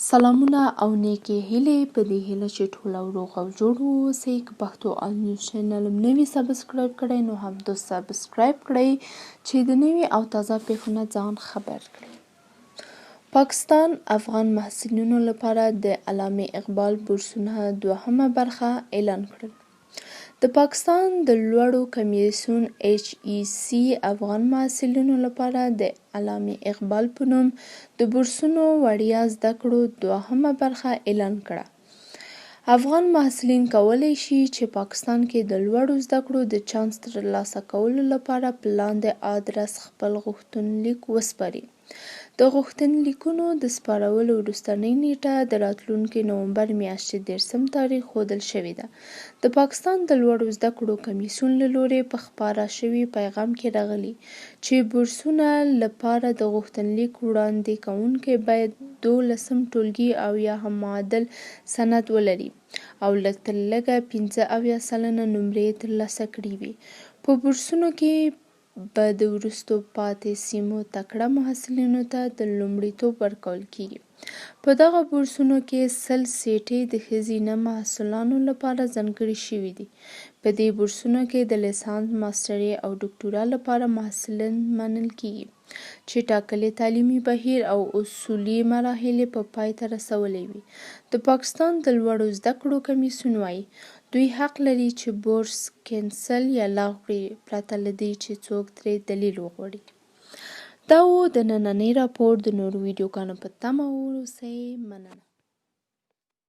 سلامونه او نیکې هیلې په دې هیله چې ټول روغ او جوړ واوسئ. که پښتو آل نیوز چینل نوي سبسکرایب کړئ نو همدو سبسکرایب کړئ چې د نوي او تازه پیښو نه ځان خبر کړئ. پاکستان افغان محصلینو لپاره د علامه اقبال بورسونه دوهمه برخه اعلان کړل. د پاکستان د لوړو کمیسیون HEC افغان محصلینو لپاره د علامه اقبال په نوم د بورسونو وړیا زده کړو دوهمه برخه اعلان کړه. افغان محصلین کولی شي چې پاکستان کې د لوړو زده کړو د چانس ترلاسه کولو لپاره په لاندې آدرس خپل غوښتنلیک وسپاري. د غوښتنلیکونو د سپارلو وروستنۍ نیټه د راتلونکي نومبر میاشتې 10 تاریخ ښودل شوې ده. د پاکستان د لوړو زده کړو کمیسیون له لورې په خپاره شوي پیغام کې راغلي چې بورسونه لپاره د غوښتنلیک وړاندې کوونکی باید 12 ټولګي او یا هم معادل سند ولري او لږ تر لږه 75 سلنه نمرې ترلاسه کړې وي. په بورسونو کې به د وروسته پاتې سیمو تکړه محصلینو ته د لومړیتوب ورکول کیږي. په دغه بورسونو کې 100 سیټې د ښځینه محصلانو لپاره ځانګړي شوي دي. په دې بورسونو کې د لیسانس، ماسټرۍ او ډاکټورا لپاره محصلین منل کیږي چې ټاکلي تعلیمي بهیر او اصولي مراحل په پای ته رسولی وي. د پاکستان د لوړو زده کړو کمیسیون وایي دوی حق لري چې بورس کینسل یا لغوه کړي پرته له دې چې څوک ترې دلیل وغواړي. دا و د نننۍ راپور. د نورو ویډیوګانو په تمه اوسئ. مننه.